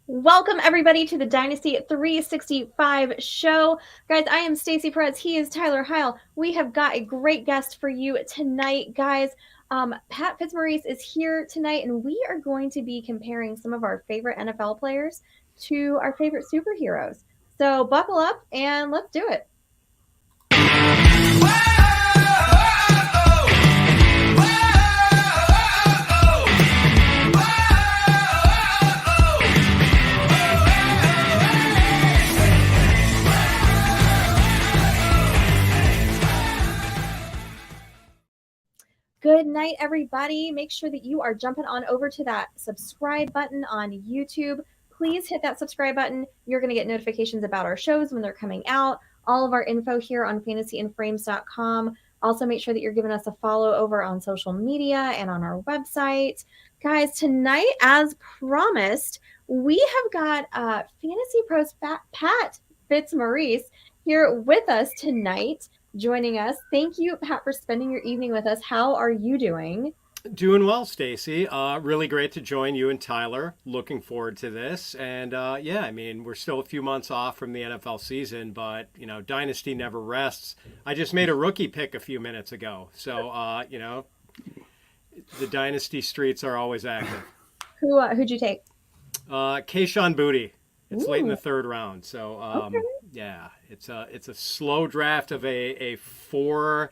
Welcome, everybody, to the Dynasty 365 show. Guys, I am Stacy Perez. He is Tyler Heil. We have got a great guest for you tonight, guys. Pat Fitzmaurice is here tonight, and we are going to be comparing some of our favorite NFL players to our favorite superheroes. So buckle up and let's do it. Good night, everybody. Make sure that you are jumping on over to that subscribe button on YouTube. Please hit that subscribe button. You're going to get notifications about our shows when they're coming out. All of our info here on fantasyandframes.com. Also, make sure that you're giving us a follow over on social media and on our website. Guys, tonight, as promised, we have got Fantasy Pros Pat Fitzmaurice here with us tonight. Joining us. Thank you, Pat, for spending your evening with us. How are you doing? Doing well, Stacy. Really great to join you and Tyler. Looking forward to this. And yeah, I mean, we're still a few months off from the NFL season, but, Dynasty never rests. I just made a rookie pick a few minutes ago. So, the Dynasty streets are always active. Who'd you take? Kayshon Boutte. It's Ooh. late in the third round. So, Okay. yeah, it's a slow draft of a four,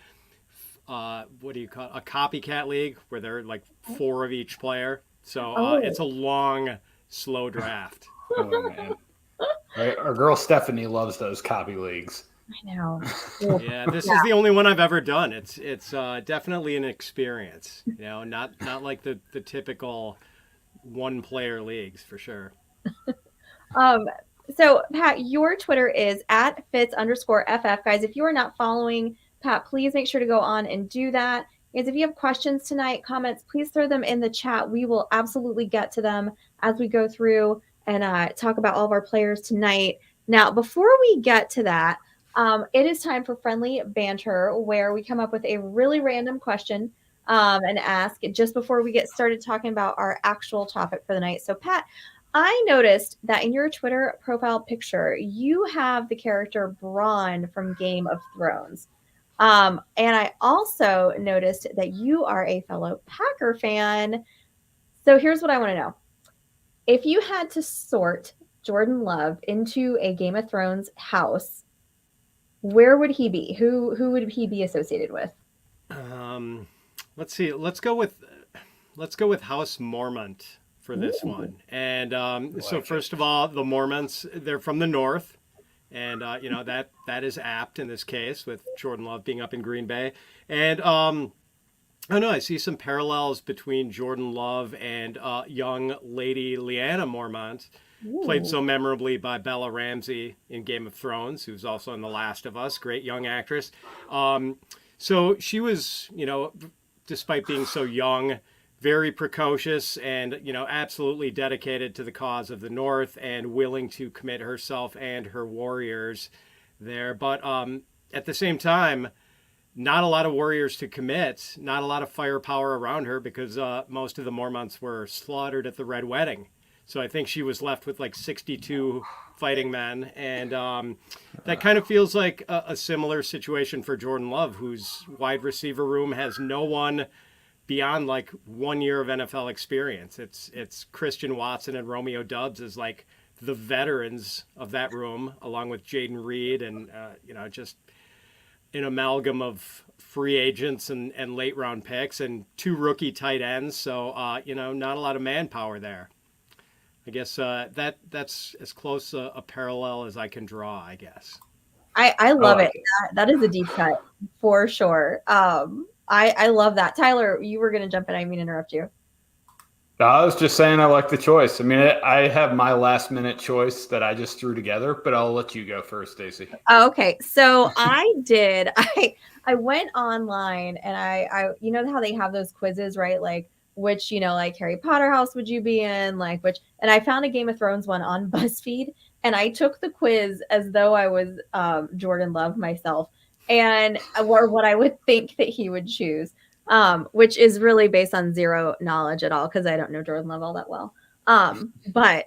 what do you call it? A copycat league where there are like four of each player. So it's a long, slow draft. Oh, man. Right? Our girl Stephanie loves those copy leagues. I know. Yeah, this is the only one I've ever done. It's definitely an experience. Not like the typical one player leagues for sure. So Pat, your Twitter is at @Fitz_FF. Guys, if you are not following Pat, please make sure to go on and do that. Guys, if you have questions tonight, comments, please throw them in the chat. We will absolutely get to them as we go through and talk about all of our players tonight. Now, before we get to that, it is time for friendly banter, where we come up with a really random question and ask just before we get started talking about our actual topic for the night. So, Pat, I noticed that in your Twitter profile picture, you have the character Bronn from Game of Thrones. And I also noticed that you are a fellow Packer fan. So here's what I want to know. If you had to sort Jordan Love into a Game of Thrones house, where would he be? Who would he be associated with? Let's see. Let's go with House Mormont for this one. And so first of all, the Mormonts, they're from the north. And, that is apt in this case with Jordan Love being up in Green Bay. And I see some parallels between Jordan Love and young Lady Lyanna Mormont, played so memorably by Bella Ramsey in Game of Thrones, who's also in The Last of Us, great young actress. So she was, despite being so young, very precocious and, absolutely dedicated to the cause of the North and willing to commit herself and her warriors there. But at the same time, not a lot of warriors to commit, not a lot of firepower around her because most of the Mormonts were slaughtered at the Red Wedding. So I think she was left with like 62 fighting men. And that kind of feels like a similar situation for Jordan Love, whose wide receiver room has no one beyond like 1 year of NFL experience. It's Christian Watson and Romeo Doubs as like the veterans of that room, along with Jaden Reed and, just an amalgam of free agents and late round picks and two rookie tight ends. So, not a lot of manpower there. I guess that's as close a parallel as I can draw, I guess. I love it. That is a deep cut for sure. I love that. Tyler, you were going to jump in. I didn't mean to interrupt you. I was just saying I like the choice. I mean, I have my last minute choice that I just threw together, but I'll let you go first, Stacy. Okay. So I did. I went online and I you know how they have those quizzes, right? Like which, like Harry Potter house would you be in? Like which, and I found a Game of Thrones one on BuzzFeed and I took the quiz as though I was Jordan Love myself and or what I would think that he would choose. Which is really based on zero knowledge at all because I don't know Jordan Love all that well. But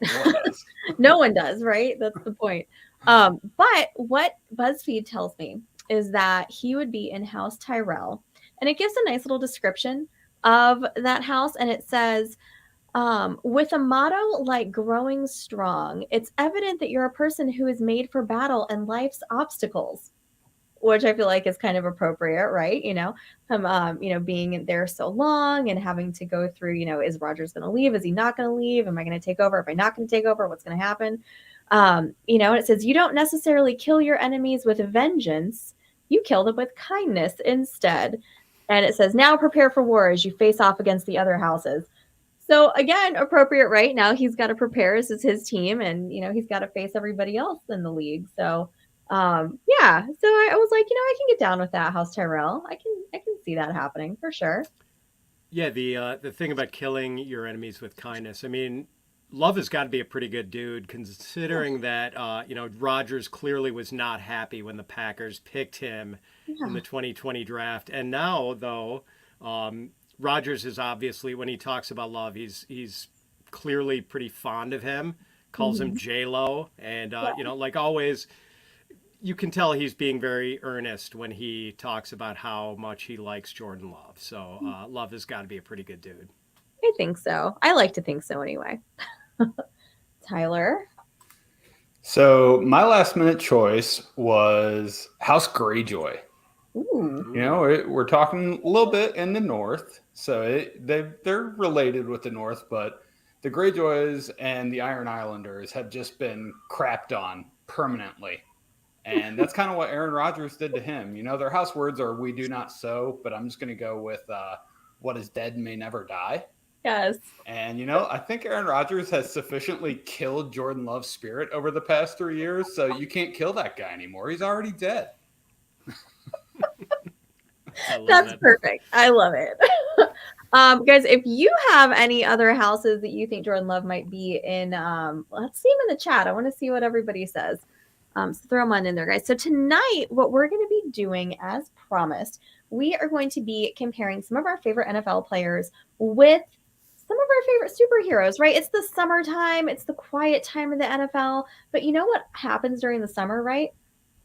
no one does, right? That's the point. But what BuzzFeed tells me is that he would be in House Tyrell, and it gives a nice little description of that house, and it says, with a motto like growing strong, it's evident that you're a person who is made for battle and life's obstacles, which I feel like is kind of appropriate, right? Being there so long and having to go through, is Rogers going to leave? Is he not going to leave? Am I going to take over? Am I not going to take over? What's going to happen? And it says, you don't necessarily kill your enemies with vengeance. You kill them with kindness instead. And it says, now prepare for war as you face off against the other houses. So again, appropriate, right? Now he's got to prepare. This is his team, and he's got to face everybody else in the league. So yeah. So I was like, I can get down with that, House Tyrell. I can see that happening for sure. Yeah, the thing about killing your enemies with kindness. I mean, Love has got to be a pretty good dude, considering that Rodgers clearly was not happy when the Packers picked him in the 2020 draft, and now though, Rodgers is obviously, when he talks about Love, he's clearly pretty fond of him. Calls him J-Lo, and like always, you can tell he's being very earnest when he talks about how much he likes Jordan Love. So Love has got to be a pretty good dude. I think so. I like to think so anyway. Tyler? So my last minute choice was House Greyjoy. Ooh. We're talking a little bit in the north. So they're related with the north, but the Greyjoys and the Iron Islanders have just been crapped on permanently. And that's kind of what Aaron Rodgers did to him. Their house words are, we do not sow, but I'm just going to go with what is dead may never die. Yes. And, I think Aaron Rodgers has sufficiently killed Jordan Love's spirit over the past 3 years. So you can't kill that guy anymore. He's already dead. That's perfect. I love it. Guys, if you have any other houses that you think Jordan Love might be in, let's see them in the chat. I want to see what everybody says. So throw them on in there, guys. So tonight, what we're going to be doing, as promised, we are going to be comparing some of our favorite NFL players with some of our favorite superheroes, right? It's the summertime. It's the quiet time of the NFL. But you know what happens during the summer, right?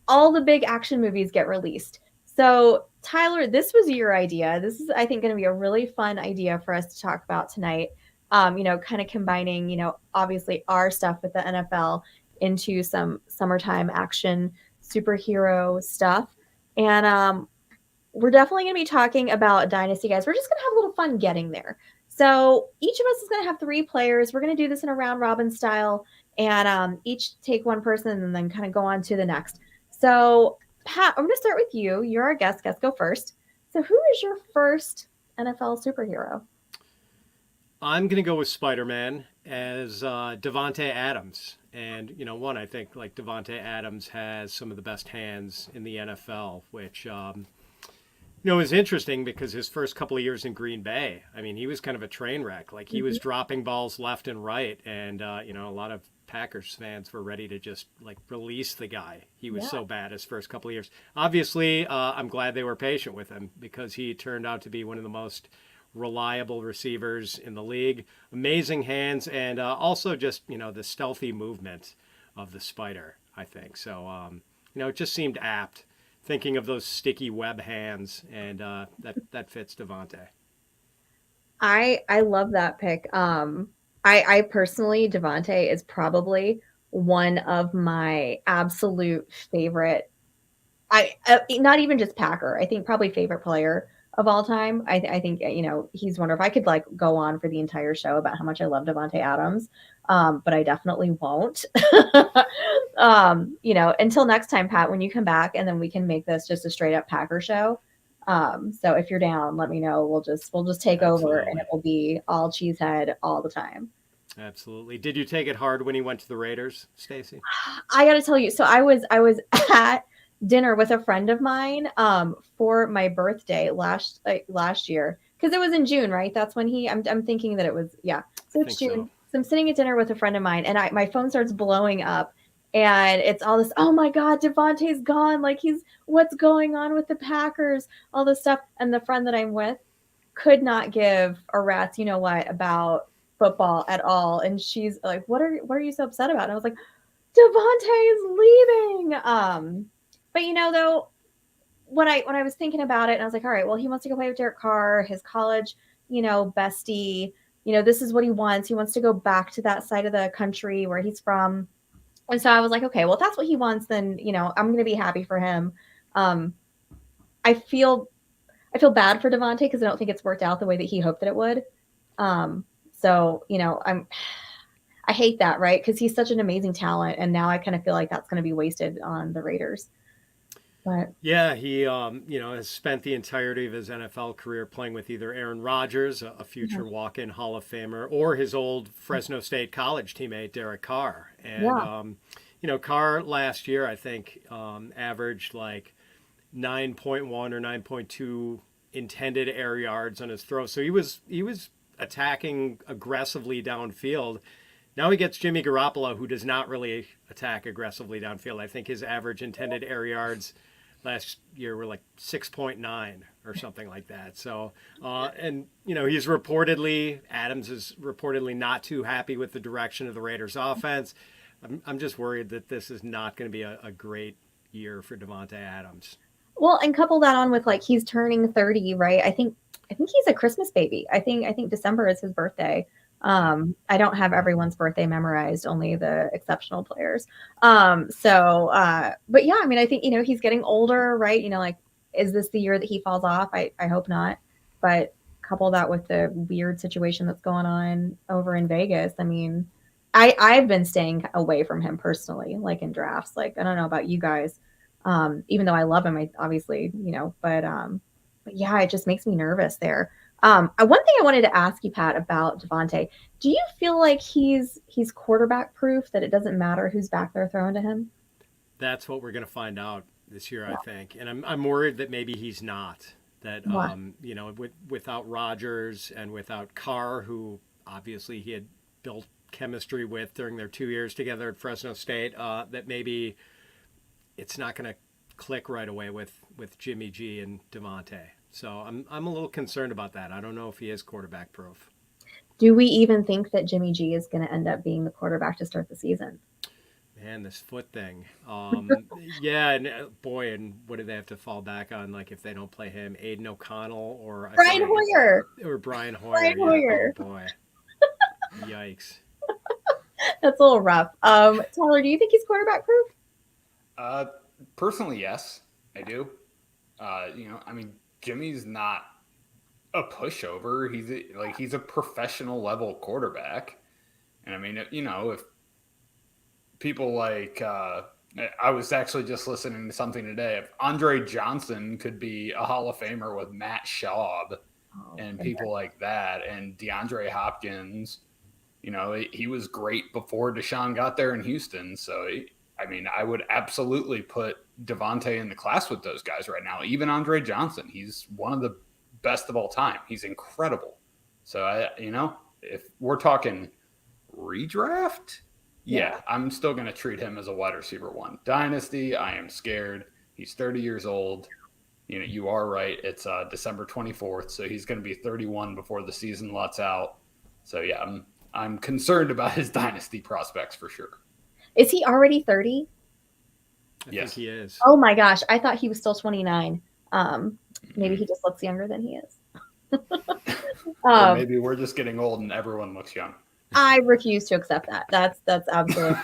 All the big action movies get released. So Tyler, this was your idea. This is, I think, going to be a really fun idea for us to talk about tonight. Kind of combining, obviously our stuff with the NFL into some summertime action superhero stuff. And we're definitely going to be talking about Dynasty, guys. We're just going to have a little fun getting there. So each of us is going to have 3 players. We're going to do this in a round robin style, and each take one person and then kind of go on to the next. So Pat, I'm going to start with you. You're our guest. Go first. So who is your first NFL superhero? I'm going to go with Spider-Man as Davante Adams. And, I think like Davante Adams has some of the best hands in the NFL, which, is interesting because his first couple of years in Green Bay, I mean, he was kind of a train wreck. Like he was dropping balls left and right. And, a lot of Packers fans were ready to just like release the guy. He was so bad his first couple of years. Obviously, I'm glad they were patient with him because he turned out to be one of the most reliable receivers in the league. Amazing hands, and also just the stealthy movement of the spider, I think. So it just seemed apt, thinking of those sticky web hands, and that fits Davante. I love that pick. I personally, Davante is probably one of my absolute favorite. Not even just Packer. I think probably favorite player of all time. I think he's wonderful. I could like go on for the entire show about how much I love Davante Adams, but I definitely won't. Until next time, Pat, when you come back, and then we can make this just a straight up Packer show. So if you're down, let me know. We'll just take over, and it will be all cheesehead all the time. Absolutely. Did you take it hard when he went to the Raiders, Stacy? I got to tell you. So I was at dinner with a friend of mine for my birthday last year, because it was in June, right? That's when I'm thinking that it was, so it's June. So I'm sitting at dinner with a friend of mine, and my phone starts blowing up, and it's all this, oh my God, Davante's gone, like what's going on with the Packers, all this stuff. And the friend that I'm with could not give a rat's about football at all. And she's like, what are you so upset about? And I was like, Devontae is leaving. But though, when I was thinking about it, and I was like, all right, well, he wants to go play with Derek Carr, his college, bestie. This is what he wants. He wants to go back to that side of the country where he's from. And so I was like, okay, well, if that's what he wants, then, I'm going to be happy for him. I feel bad for Devontae because I don't think it's worked out the way that he hoped that it would. So, I hate that, right? Because he's such an amazing talent. And now I kind of feel like that's going to be wasted on the Raiders. But yeah, he has spent the entirety of his NFL career playing with either Aaron Rodgers, a future walk-in Hall of Famer, or his old Fresno State college teammate Derek Carr. And Carr last year I think averaged like 9.1 or 9.2 intended air yards on his throw. So he was attacking aggressively downfield. Now he gets Jimmy Garoppolo, who does not really attack aggressively downfield. I think his average intended air yards last year were like 6.9 or something like that. So, he's Adams is reportedly not too happy with the direction of the Raiders offense. I'm just worried that this is not going to be a great year for Davante Adams. Well, and couple that on with like he's turning 30, right? I think he's a Christmas baby. I think December is his birthday. I don't have everyone's birthday memorized, only the exceptional players. But yeah, I mean, I think, he's getting older, right? Like, is this the year that he falls off? I hope not. But couple that with the weird situation that's going on over in Vegas. I mean, I've been staying away from him personally, like in drafts. Like, I don't know about you guys. Even though I love him, obviously, but yeah, it just makes me nervous there. One thing I wanted to ask you, Pat, about Devontae, do you feel like he's quarterback proof, that it doesn't matter who's back there throwing to him? That's what we're going to find out this year, I think. And I'm worried that maybe he's not. That, without Rodgers and without Carr, who obviously he had built chemistry with during their 2 years together at Fresno State, that maybe it's not going to click right away with Jimmy G and Devontae. So I'm a little concerned about that. I don't know if he is quarterback proof. Do we even think that Jimmy G is going to end up being the quarterback to start the season? Man, this foot thing. Yeah, and boy, and what do they have to fall back on? Like if they don't play him, Aiden O'Connell or Brian Hoyer. Or Brian Hoyer. Brian Hoyer. Oh boy. Yikes. That's a little rough. Tyler, do you think he's quarterback proof? Personally, yes, I do. Jimmy's not a pushover. He's a professional level quarterback. And I mean, if people like, I was actually just listening to something today. If Andre Johnson could be a Hall of Famer with Matt Schaub and people like that, and DeAndre Hopkins, he was great before Deshaun got there in Houston. So, I would absolutely put Devontae in the class with those guys right now. Even Andre Johnson, he's one of the best of all time. He's incredible. So, if we're talking redraft, yeah, I'm still going to treat him as a wide receiver one. Dynasty, I am scared. He's 30 years old. You are right. It's December 24th, so he's going to be 31 before the season lets out. So, yeah, I'm concerned about his dynasty prospects for sure. Is he already 30? I think he is. Oh my gosh, I thought he was still 29. Maybe he just looks younger than he is. Or maybe we're just getting old and everyone looks young. I refuse to accept that. That's absolutely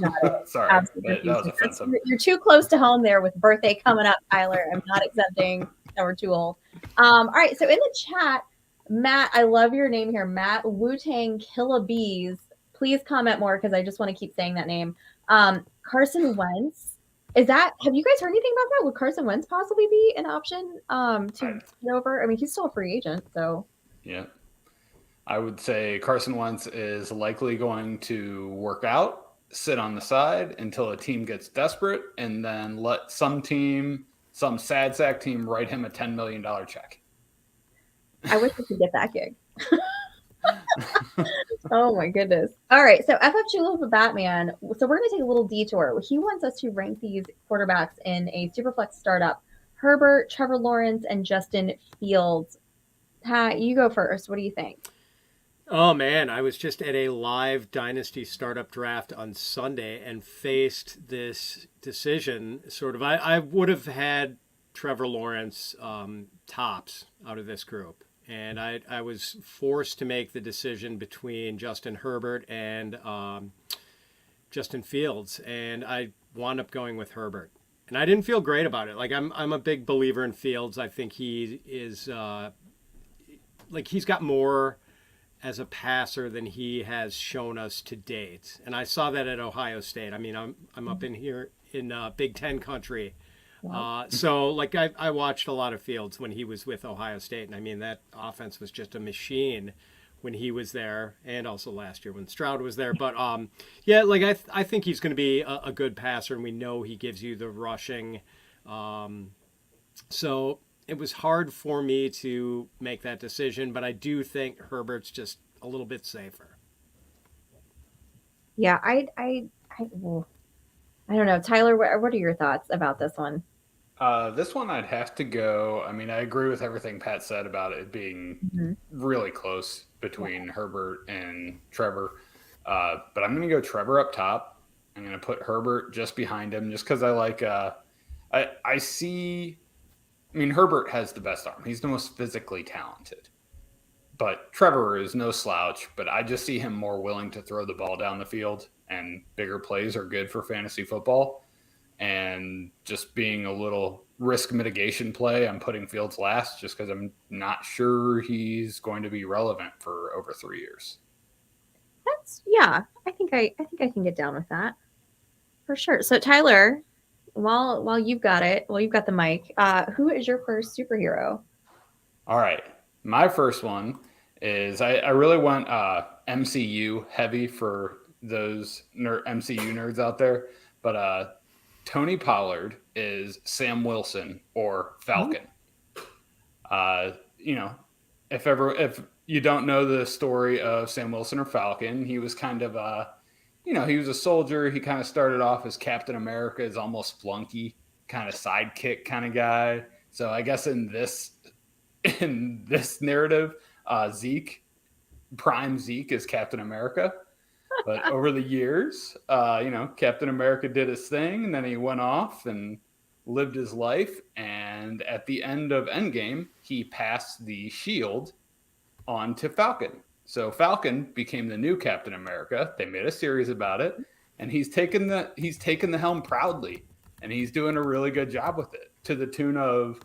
not it. Sorry, absolutely that was offensive. You're too close to home there with birthday coming up, Tyler. I'm not accepting that we're too old. All right, so in the chat, Matt, I love your name here, Matt Wu-Tang Killa Bees. Please comment more because I just want to keep saying that name. Carson Wentz. Have you guys heard anything about that? Would Carson Wentz possibly be an option to get over? I mean, he's still a free agent, so. Yeah. I would say Carson Wentz is likely going to work out, sit on the side until a team gets desperate, and then let some sad sack team write him a $10 million check. I wish we could get that gig. Oh my goodness. All right. So FF Chula Batman. So we're going to take a little detour. He wants us to rank these quarterbacks in a Superflex startup. Herbert, Trevor Lawrence, and Justin Fields. Pat, you go first. What do you think? Oh man, I was just at a live Dynasty startup draft on Sunday and faced this decision. Sort of, I would have had Trevor Lawrence tops out of this group, and I was forced to make the decision between Justin Herbert and Justin Fields, and I wound up going with Herbert. And I didn't feel great about it. Like I'm a big believer in Fields. I think he is like he's got more as a passer than he has shown us to date. And I saw that at Ohio State. I mean, I'm up in here in Big Ten country. So like I watched a lot of Fields when he was with Ohio State. And I mean, that offense was just a machine when he was there, and also last year when Stroud was there. But yeah, like I think he's going to be a good passer, and we know he gives you the rushing. So it was hard for me to make that decision, but I do think Herbert's just a little bit safer. Yeah, well, I don't know. Tyler, what are your thoughts about this one? This one I'd have to go. I mean, I agree with everything Pat said about it being really close between Herbert and Trevor. But I'm going to go Trevor up top. I'm going to put Herbert just behind him just because I like I see. I mean, Herbert has the best arm. He's the most physically talented. But Trevor is no slouch, but I just see him more willing to throw the ball down the field, and bigger plays are good for fantasy football. And just being a little risk mitigation play, I'm putting Fields last just because I'm not sure he's going to be relevant for over 3 years. Yeah, I think I can get down with that for sure. So Tyler, while you've got the mic, who is your first superhero? All right. My first one is I really want MCU heavy for those MCU nerds out there. But Tony Pollard is Sam Wilson or Falcon. If you don't know the story of Sam Wilson or Falcon, he was kind of he was a soldier. He kind of started off as Captain America, as almost flunky, kind of sidekick kind of guy. So I guess in this narrative, Prime Zeke is Captain America. But over the years, Captain America did his thing, and then he went off and lived his life. And at the end of Endgame, he passed the shield on to Falcon. So Falcon became the new Captain America. They made a series about it, and he's taken the helm proudly, and he's doing a really good job with it, to the tune of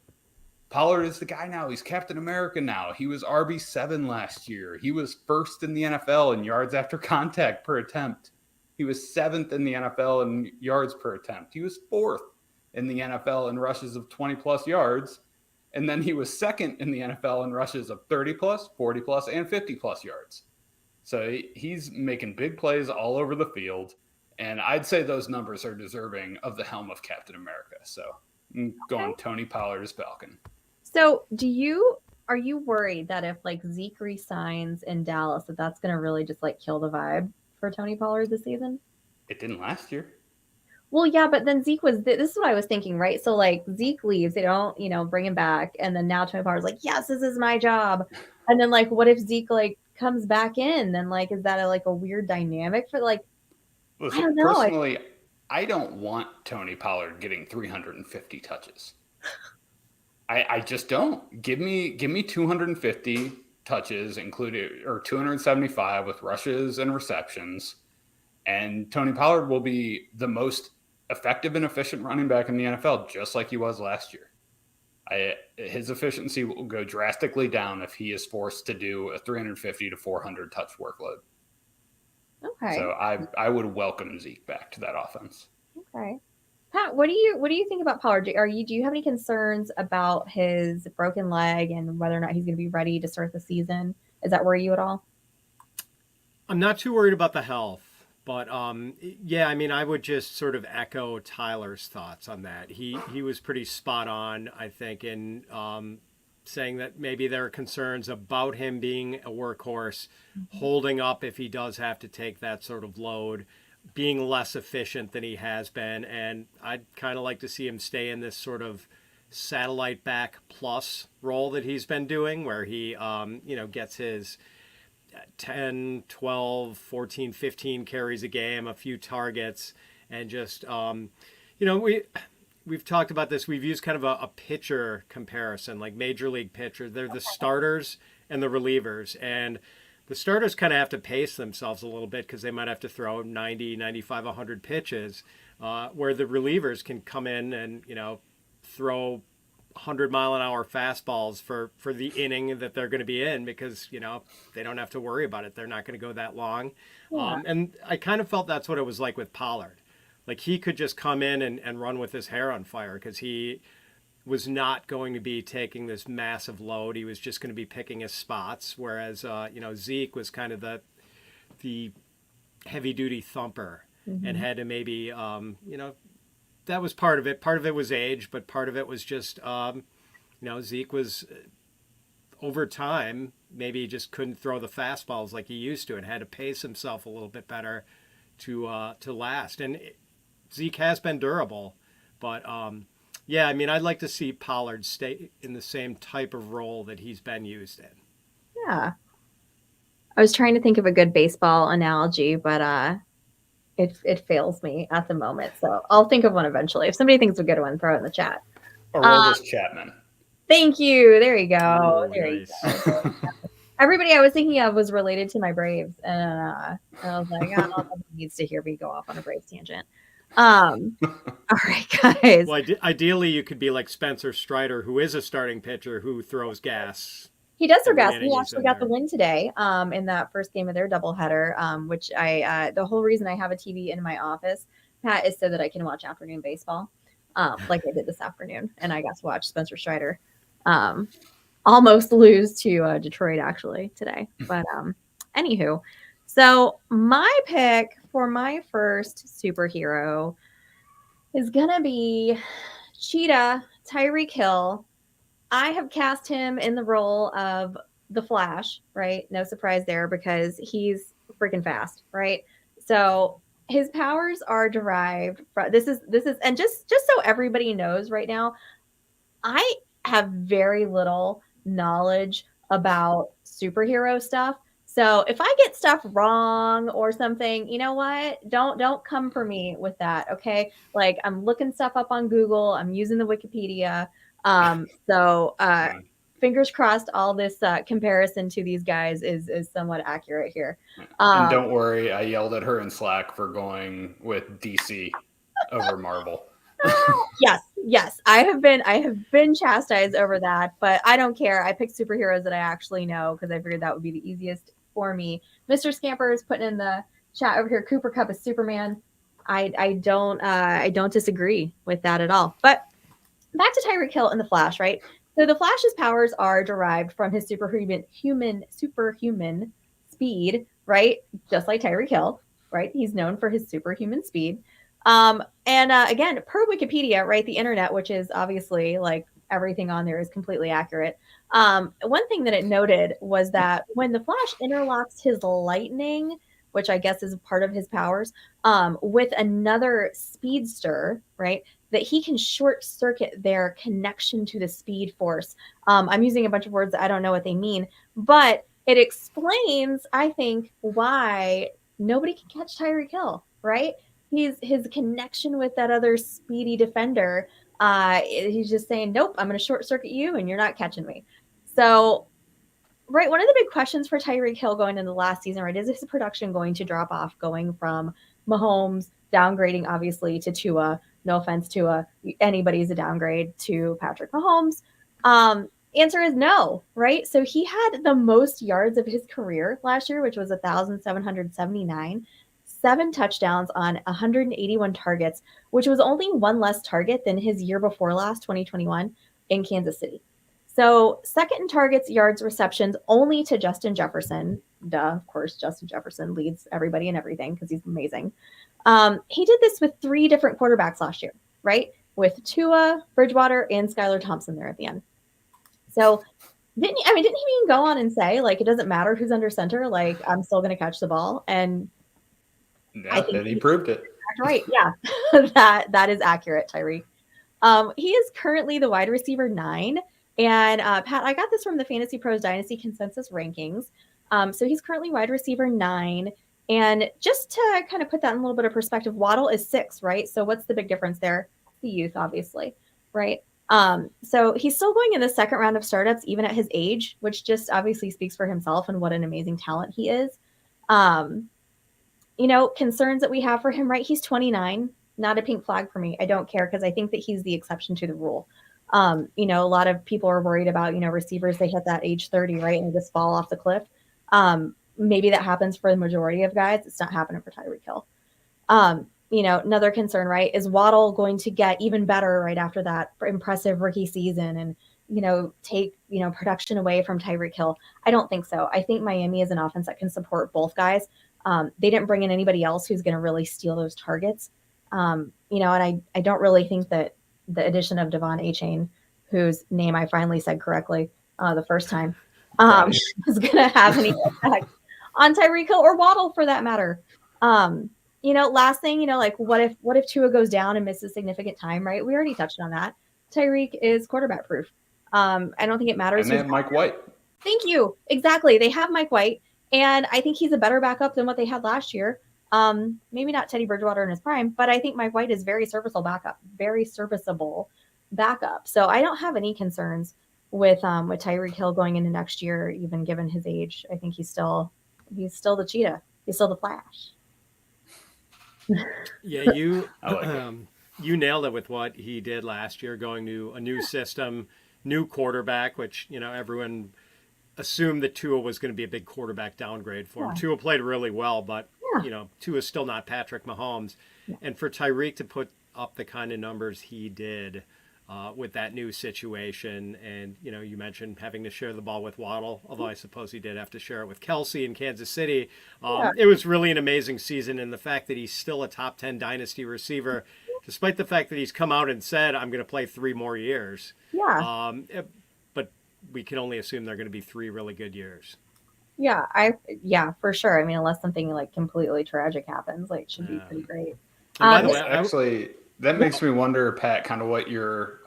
Pollard is the guy now. He's Captain America now. He was RB7 last year. He was first in the NFL in yards after contact per attempt. He was seventh in the NFL in yards per attempt. He was fourth in the NFL in rushes of 20 plus yards. And then he was second in the NFL in rushes of 30 plus, 40 plus, and 50 plus yards. So he's making big plays all over the field. And I'd say those numbers are deserving of the helm of Captain America. So I'm going Tony Pollard as Falcon. So are you worried that if like Zeke resigns in Dallas, that's going to really just like kill the vibe for Tony Pollard this season? It didn't last year. Well, yeah, but then Zeke this is what I was thinking, right? So like Zeke leaves, they don't, bring him back. And then now Tony Pollard's like, yes, this is my job. And then like, what if Zeke like comes back in? Then like, is that a weird dynamic for like, listen, I don't know. Personally, I don't want Tony Pollard getting 350 touches. I just don't. Give me 250 touches included, or 275 with rushes and receptions, and Tony Pollard will be the most effective and efficient running back in the NFL, just like he was last year. His efficiency will go drastically down if he is forced to do a 350 to 400 touch workload. Okay. So I would welcome Zeke back to that offense. Okay. Pat, what do you think about Pollard? Do you have any concerns about his broken leg and whether or not he's going to be ready to start the season? Does that worry you at all? I'm not too worried about the health, but yeah, I mean, I would just sort of echo Tyler's thoughts on that. He was pretty spot on, I think, in saying that maybe there are concerns about him being a workhorse, holding up if he does have to take that sort of load, being less efficient than he has been. And I'd kind of like to see him stay in this sort of satellite back plus role that he's been doing, where he, gets his 10, 12, 14, 15 carries a game, a few targets, and just, we've talked about this. We've used kind of a pitcher comparison, like major league pitchers. They're the starters and the relievers. And the starters kind of have to pace themselves a little bit because they might have to throw 90, 95, 100 pitches, where the relievers can come in and, throw 100-mile-an-hour fastballs for the inning that they're going to be in because, they don't have to worry about it. They're not going to go that long. Yeah. And I kind of felt that's what it was like with Pollard. Like he could just come in and run with his hair on fire because he was not going to be taking this massive load. He was just going to be picking his spots. Whereas, Zeke was kind of the heavy duty thumper and had to maybe, that was part of it. Part of it was age, but part of it was just, Zeke was over time, maybe he just couldn't throw the fastballs like he used to and had to pace himself a little bit better to last. And Zeke has been durable, but I'd like to see Pollard stay in the same type of role that he's been used in. Yeah. I was trying to think of a good baseball analogy, but it fails me at the moment. So I'll think of one eventually. If somebody thinks of a good one, throw it in the chat. Aroldis Chapman. Thank you. There you go. Ooh, there nice. You go. Everybody I was thinking of was related to my Braves, and I was like, nobody needs to hear me go off on a Braves tangent. All right, guys. Well, ideally, you could be like Spencer Strider, who is a starting pitcher who throws gas. He does throw gas. Every He inning actually he's got in the win today in that first game of their doubleheader, which the whole reason I have a TV in my office, Pat, is so that I can watch afternoon baseball, like I did this afternoon, and I got to watch Spencer Strider almost lose to Detroit actually today. But anywho, so my pick for my first superhero is gonna be Cheetah Tyreek Hill. I have cast him in the role of the Flash, right? No surprise there because he's freaking fast, right? So his powers are derived from this is and just so everybody knows right now, I have very little knowledge about superhero stuff. So if I get stuff wrong or something, you know what? Don't come for me with that, okay? Like I'm looking stuff up on Google, I'm using the Wikipedia. Fingers crossed all this comparison to these guys is somewhat accurate here. And don't worry, I yelled at her in Slack for going with DC over Marvel. Yes. I have been chastised over that, but I don't care. I picked superheroes that I actually know because I figured that would be the easiest for me. Mr. Scamper is putting in the chat over here. Cooper Kupp is Superman. I don't disagree with that at all. But back to Tyreek Hill and the Flash, right? So the Flash's powers are derived from his superhuman speed, right? Just like Tyreek Hill, right? He's known for his superhuman speed. Again, per Wikipedia, right, the internet, which is obviously like everything on there is completely accurate. One thing that it noted was that when the Flash interlocks his lightning, which I guess is part of his powers, with another speedster, right, that he can short circuit their connection to the speed force. I'm using a bunch of words that I don't know what they mean, but it explains, I think, why nobody can catch Tyreek Hill, right? His connection with that other speedy defender. He's just saying, nope, I'm going to short circuit you and you're not catching me. So, right, one of the big questions for Tyreek Hill going into the last season, right, is his production going to drop off going from Mahomes downgrading, obviously, to Tua? No offense, Tua. Anybody's a downgrade to Patrick Mahomes. Answer is no, right? So he had the most yards of his career last year, which was 1,779. 7 touchdowns on 181 targets, which was only one less target than his year before last, 2021, in Kansas City. So second in targets, yards, receptions, only to Justin Jefferson. Duh, of course, Justin Jefferson leads everybody and everything because he's amazing. He did this with 3 different quarterbacks last year, right? With Tua, Bridgewater, and Skylar Thompson there at the end. So didn't he even go on and say, like, it doesn't matter who's under center, like, I'm still going to catch the ball? And yeah, then he proved it. Right. Yeah, that is accurate, Tyreek. He is currently the wide receiver 9. And Pat, I got this from the Fantasy Pros Dynasty consensus rankings. So he's currently wide receiver 9. And just to kind of put that in a little bit of perspective, Waddle is 6, right? So what's the big difference there? The youth, obviously, right? So he's still going in the second round of startups, even at his age, which just obviously speaks for himself and what an amazing talent he is. Concerns that we have for him, right? He's 29, not a pink flag for me. I don't care because I think that he's the exception to the rule. A lot of people are worried about, receivers, they hit that age 30, right? And just fall off the cliff. Maybe that happens for the majority of guys. It's not happening for Tyreek Hill. Another concern, right, is Waddle going to get even better right after that impressive rookie season and, take, production away from Tyreek Hill? I don't think so. I think Miami is an offense that can support both guys. They didn't bring in anybody else who's going to really steal those targets. And I don't really think that the addition of Devon Achane, whose name I finally said correctly the first time, is going to have any effect on Tyreek Hill or Waddle for that matter. Last thing, what if Tua goes down and misses significant time, right? We already touched on that. Tyreek is quarterback proof. I don't think it matters. And they have Mike White. Thank you. Exactly. They have Mike White, and I think he's a better backup than what they had last year. Maybe not Teddy Bridgewater in his prime, but I think Mike White is very serviceable backup. So I don't have any concerns with Tyreek Hill going into next year, even given his age. I think he's still the cheetah. He's still the Flash. Yeah, you you nailed it with what he did last year, going to a new system, new quarterback, which everyone assumed that Tua was going to be a big quarterback downgrade for him. Tua played really well, but Tua is still not Patrick Mahomes. Yeah. And for Tyreek to put up the kind of numbers he did with that new situation, and you mentioned having to share the ball with Waddle, although I suppose he did have to share it with Kelsey in Kansas City. It was really an amazing season, and the fact that he's still a top 10 dynasty receiver, despite the fact that he's come out and said, I'm going to play 3 more years. Yeah. But we can only assume they're going to be 3 really good years. Yeah, for sure. I mean, unless something like completely tragic happens, it should be pretty great. By the way, actually, that makes me wonder, Pat, kind of what your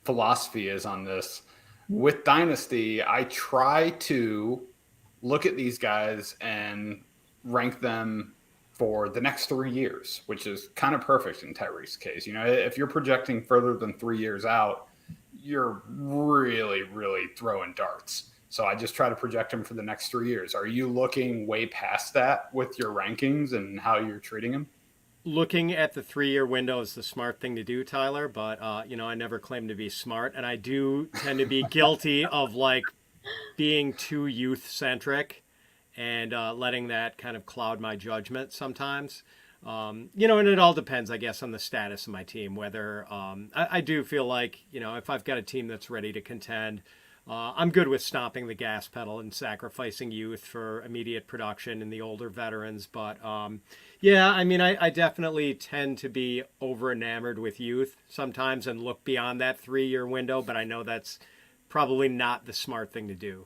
philosophy is on this. With Dynasty, I try to look at these guys and rank them for the next 3 years, which is kind of perfect in Tyreek's case. If you're projecting further than 3 years out, you're really, really throwing darts. So I just try to project him for the next 3 years. Are you looking way past that with your rankings and how you're treating him? Looking at the 3-year window is the smart thing to do, Tyler, but I never claim to be smart, and I do tend to be guilty of being too youth centric and letting that kind of cloud my judgment sometimes. And it all depends, I guess, on the status of my team, whether I do feel like, if I've got a team that's ready to contend, I'm good with stomping the gas pedal and sacrificing youth for immediate production and the older veterans. But I definitely tend to be over enamored with youth sometimes and look beyond that 3-year window. But I know that's probably not the smart thing to do.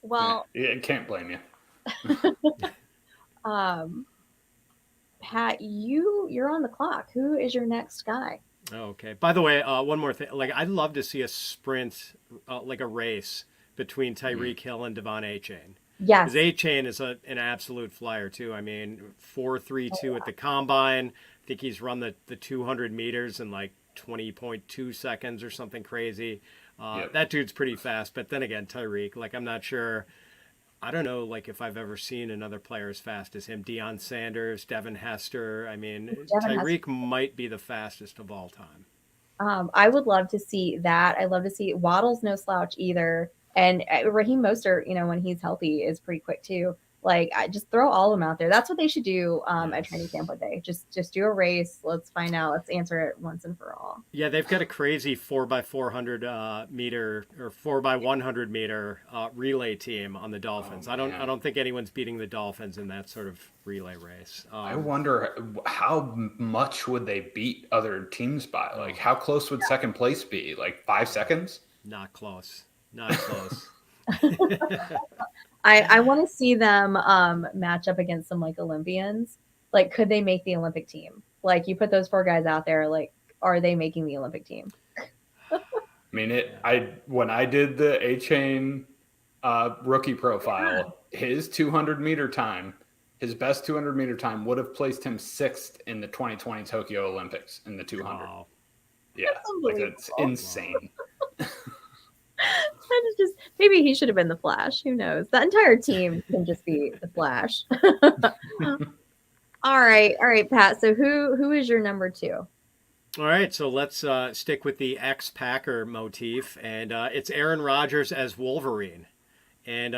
Well, I can't blame you. Pat, you're on the clock. Who is your next guy? Okay. By the way, one more thing. I'd love to see a sprint, like a race between Tyreek Hill and Devon Achane. Yes. Because Achane is an absolute flyer, too. I mean, 4.32 at the combine. I think he's run the 200 meters in 20.2 seconds or something crazy. That dude's pretty fast. But then again, Tyreek, I'm not sure. I don't know, if I've ever seen another player as fast as him. Deion Sanders, Devin Hester. I mean, Tyreek might be the fastest of all time. I would love to see that. I love to see Waddle's no slouch either. And Raheem Mostert, when he's healthy, is pretty quick too. I just throw all of them out there. That's what they should do at training camp one day. Just do a race. Let's find out. Let's answer it once and for all. Yeah, they've got a crazy 4x400 meter or 4x100 meter relay team on the Dolphins. I don't think anyone's beating the Dolphins in that sort of relay race. I wonder how much would they beat other teams by? How close would second place be? 5 seconds? Not close. Not close. I want to see them match up against some Olympians. Could they make the Olympic team? You put those 4 guys out there, are they making the Olympic team? I mean, when I did the Achane rookie profile, his 200-meter time, his best 200-meter time would have placed him 6th in the 2020 Tokyo Olympics in the 200. Wow. Yeah, like it's insane. That is just, maybe he should have been the Flash. Who knows? That entire team can just be the Flash. All right, Pat. So who is your number 2? All right, so let's stick with the ex-Packer motif, and it's Aaron Rodgers as Wolverine. And,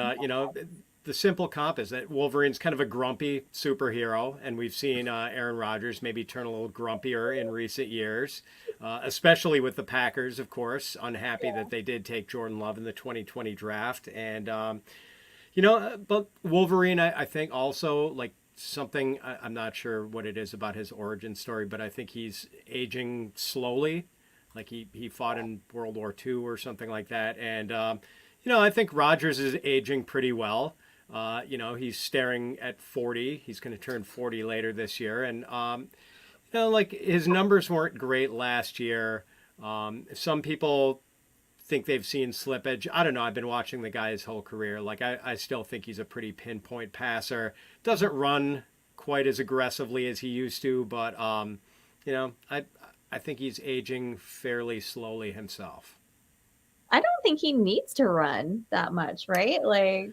the simple comp is that Wolverine's kind of a grumpy superhero, and we've seen Aaron Rodgers maybe turn a little grumpier in recent years, especially with the Packers, of course, unhappy that they did take Jordan Love in the 2020 draft. And, but Wolverine, I think also, like, something, I'm not sure what it is about his origin story, but I think he's aging slowly. Like he fought in World War II or something like that. And, I think Rodgers is aging pretty well. He's staring at 40. He's going to turn 40 later this year. And, like his numbers weren't great last year. Some people think they've seen slippage. I don't know. I've been watching the guy his whole career. Like I still think he's a pretty pinpoint passer. Doesn't run quite as aggressively as he used to, but I think he's aging fairly slowly himself. I don't think he needs to run that much, right? Like,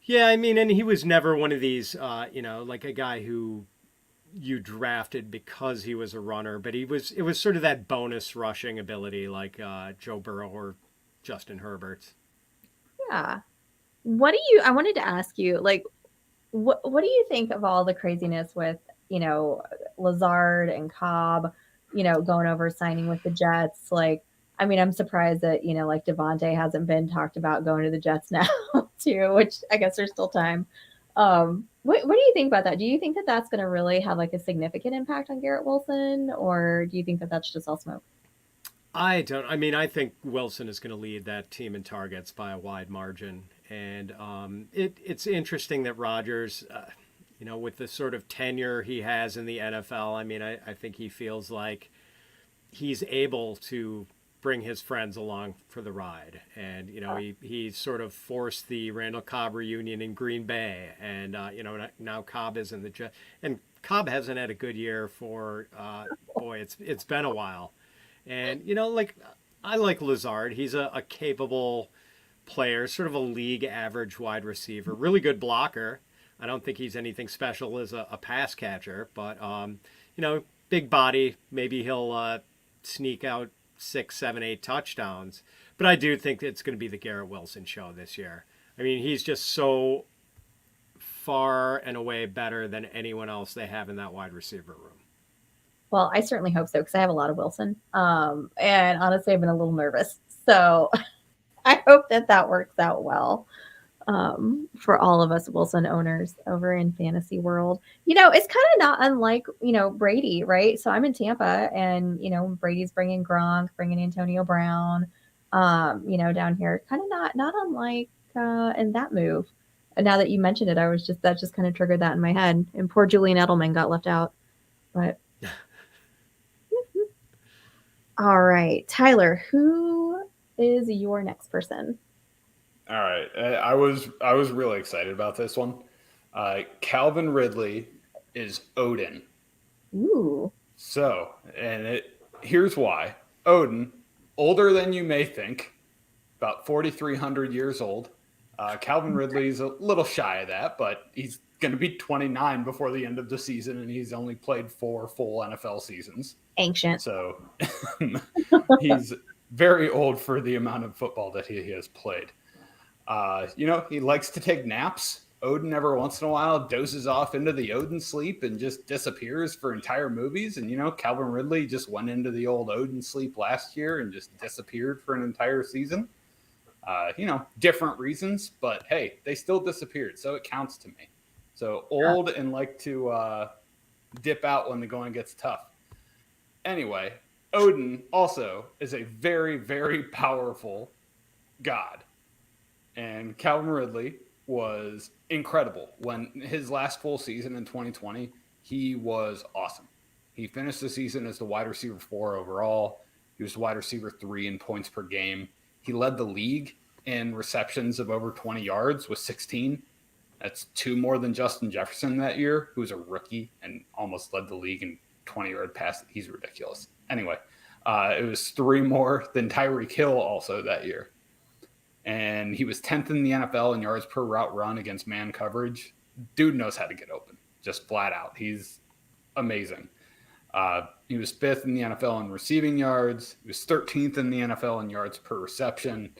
yeah, I mean, and he was never one of these, like a guy who you drafted because he was a runner, but it was sort of that bonus rushing ability like Joe Burrow or Justin Herbert. yeah. I wanted to ask you, like, what do you think of all the craziness with, Lazard and Cobb, going over signing with the Jets? Like, I mean, I'm surprised that, like Devontae hasn't been talked about going to the Jets now too, which I guess there's still time. What do you think about that? Do you think that that's going to really have like a significant impact on Garrett Wilson, or do you think that that's just all smoke? I don't. I mean, I think Wilson is going to lead that team in targets by a wide margin, and it's interesting that Rodgers, with the sort of tenure he has in the NFL, I mean, I think he feels like he's able to bring his friends along for the ride, and he sort of forced the Randall Cobb reunion in Green Bay, and now Cobb is in the Jets, and Cobb hasn't had a good year for it's been a while. And, like I like Lazard. He's a capable player, sort of a league average wide receiver, really good blocker. I don't think he's anything special as a pass catcher, but, big body. Maybe he'll sneak out 6, 7, 8 touchdowns. But I do think it's going to be the Garrett Wilson show this year. I mean, he's just so far and away better than anyone else they have in that wide receiver room. Well, I certainly hope so because I have a lot of Wilson. And honestly, I've been a little nervous. So I hope that works out well for all of us Wilson owners over in fantasy world. It's kind of not unlike, Brady, right? So I'm in Tampa and, Brady's bringing Gronk, bringing Antonio Brown, down here. Kind of not unlike in that move. And now that you mentioned it, that just kind of triggered that in my head. And poor Julian Edelman got left out. But all right, Tyler, who is your next person? All right, I was really excited about this one. Calvin Ridley is Odin. Ooh. So, here's why. Odin, older than you may think, about 4,300 years old. Calvin Ridley's a little shy of that, but he's going to be 29 before the end of the season, and he's only played 4 full NFL seasons. Ancient. So he's very old for the amount of football that he has played. He likes to take naps. Odin every once in a while dozes off into the Odin sleep and just disappears for entire movies. And, Calvin Ridley just went into the old Odin sleep last year and just disappeared for an entire season. Different reasons, but hey, they still disappeared. So it counts to me. So old and like to dip out when the going gets tough. Anyway, Odin also is a very, very powerful god. And Calvin Ridley was incredible. When his last full season in 2020, he was awesome. He finished the season as the wide receiver 4 overall. He was the wide receiver 3 in points per game. He led the league in receptions of over 20 yards with 16. That's 2 more than Justin Jefferson that year, who's a rookie and almost led the league in 20-yard pass. He's ridiculous. Anyway, it was 3 more than Tyreek Hill also that year. And he was 10th in the NFL in yards per route run against man coverage. Dude knows how to get open, just flat out. He's amazing. He was 5th in the NFL in receiving yards. He was 13th in the NFL in yards per reception.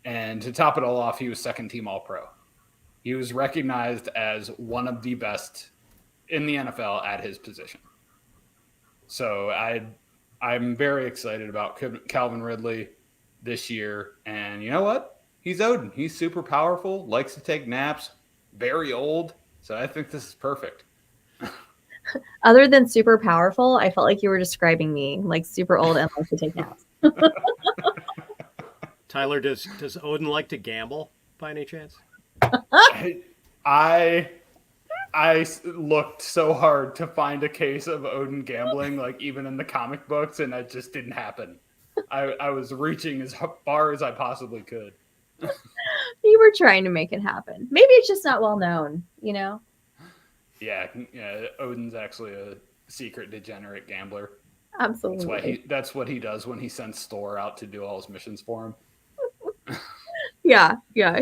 And to top it all off, he was second-team All-Pro. He was recognized as one of the best in the NFL at his position. So I'm very excited about Calvin Ridley this year. And you know what? He's Odin. He's super powerful, likes to take naps, very old. So I think this is perfect. Other than super powerful, I felt like you were describing me, like super old and like to take naps. Tyler, does Odin like to gamble by any chance? I looked so hard to find a case of Odin gambling, like even in the comic books, and that just didn't happen. I was reaching as far as I possibly could. You were trying to make it happen. Maybe it's just not well known, you know? Yeah, Odin's actually a secret degenerate gambler. Absolutely. That's what he does when he sends Thor out to do all his missions for him. Yeah,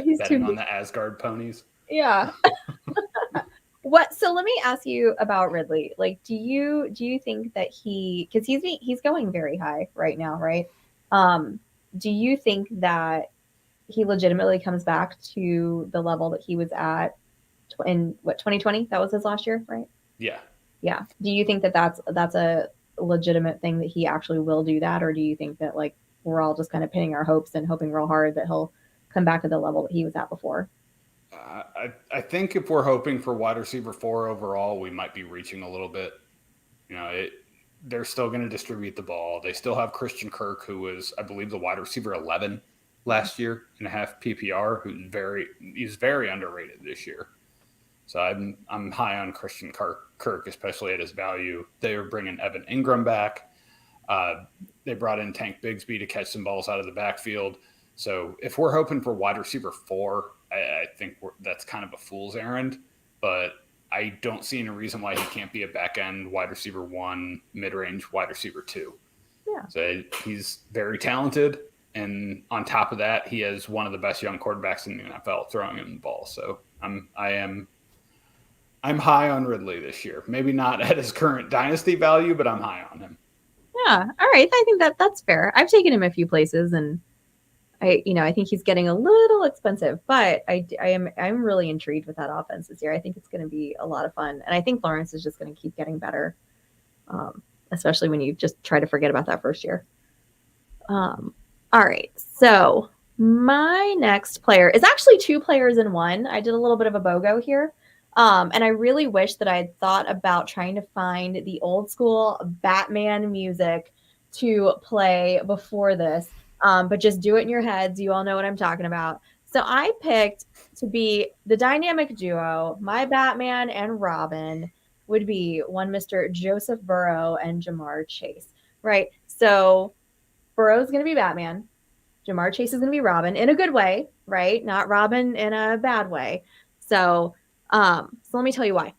he's betting on the Asgard ponies. Yeah. So let me ask you about Ridley. Like, do you think that because he's going very high right now, right? Do you think that he legitimately comes back to the level that he was at in 2020? That was his last year, right? Yeah. Do you think that that's a legitimate thing that he actually will do that, or do you think that like we're all just kind of pinning our hopes and hoping real hard that he'll come back to the level that he was at before? I think if we're hoping for wide receiver 4 overall, we might be reaching a little bit. You know, they're still going to distribute the ball. They still have Christian Kirk, who was, I believe, the wide receiver 11 last year in a half PPR, he's very underrated this year. So I'm high on Christian Kirk, especially at his value. They were bringing Evan Ingram back. They brought in Tank Bigsby to catch some balls out of the backfield. So if we're hoping for wide receiver 4, I think that's kind of a fool's errand. But I don't see any reason why he can't be a back-end wide receiver 1, mid-range wide receiver 2. Yeah. So he's very talented. And on top of that, he has one of the best young quarterbacks in the NFL throwing him the ball. So I'm high on Ridley this year. Maybe not at his current dynasty value, but I'm high on him. Yeah. All right. I think that's fair. I've taken him a few places, and I think he's getting a little expensive, but I'm really intrigued with that offense this year. I think it's going to be a lot of fun, and I think Lawrence is just going to keep getting better, especially when you just try to forget about that first year. All right. So my next player is actually 2 players in one. I did a little bit of a BOGO here. And I really wish that I had thought about trying to find the old school Batman music to play before this. But just do it in your heads. You all know what I'm talking about. So I picked to be the dynamic duo. My Batman and Robin would be one Mr. Joseph Burrow and Jamar Chase, right? So Burrow's going to be Batman. Jamar Chase is going to be Robin in a good way, right? Not Robin in a bad way. So let me tell you why.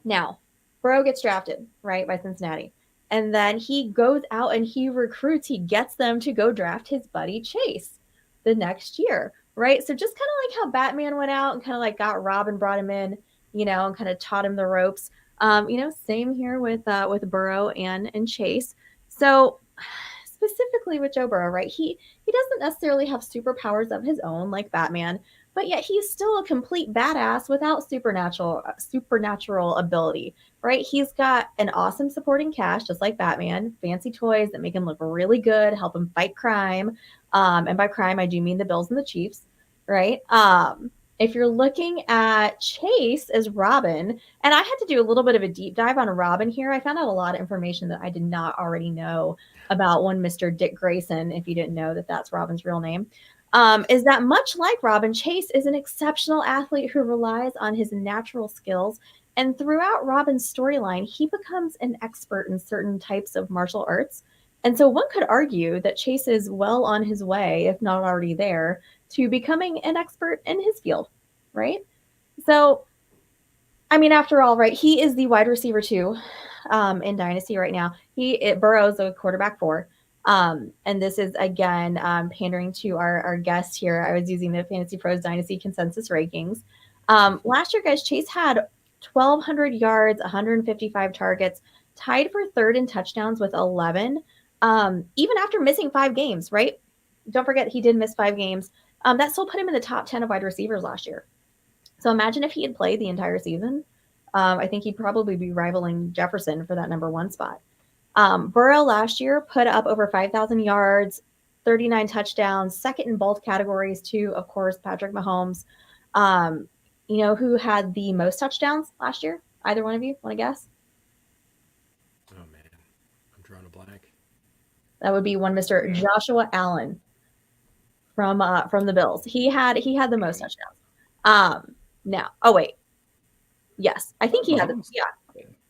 Now, Burrow gets drafted, right, by Cincinnati. And then he goes out and he gets them to go draft his buddy Chase the next year, right? So just kind of like how Batman went out and kind of like got Robin, brought him in, and kind of taught him the ropes. Same here with Burrow and Chase. So specifically with Joe Burrow, right? He doesn't necessarily have superpowers of his own like Batman, but yet he's still a complete badass without supernatural ability, right? He's got an awesome supporting cast, just like Batman, fancy toys that make him look really good, help him fight crime. And by crime, I do mean the Bills and the Chiefs, right? If you're looking at Chase as Robin, and I had to do a little bit of a deep dive on Robin here. I found out a lot of information that I did not already know about one Mr. Dick Grayson, if you didn't know that that's Robin's real name. Is that much like Robin, Chase is an exceptional athlete who relies on his natural skills. And throughout Robin's storyline, he becomes an expert in certain types of martial arts. And so one could argue that Chase is well on his way, if not already there, to becoming an expert in his field, right? So, I mean, after all, right, he is the wide receiver 2 in Dynasty right now. Burrow's a quarterback 4. And this is, again, pandering to our guest here. I was using the Fantasy Pros Dynasty consensus rankings. Last year, guys, Chase had 1,200 yards, 155 targets, tied for third in touchdowns with 11, even after missing 5 games, right? Don't forget he did miss 5 games. That still put him in the top 10 of wide receivers last year. So imagine if he had played the entire season. I think he'd probably be rivaling Jefferson for that number 1 spot. Burrow last year put up over 5,000 yards, 39 touchdowns, second in both categories to, of course, Patrick Mahomes. Who had the most touchdowns last year? Either one of you want to guess? Oh man, I'm drawing a blank. That would be one Mr. Joshua Allen from the Bills. He had the most touchdowns. Now, oh wait, yes, I think he had the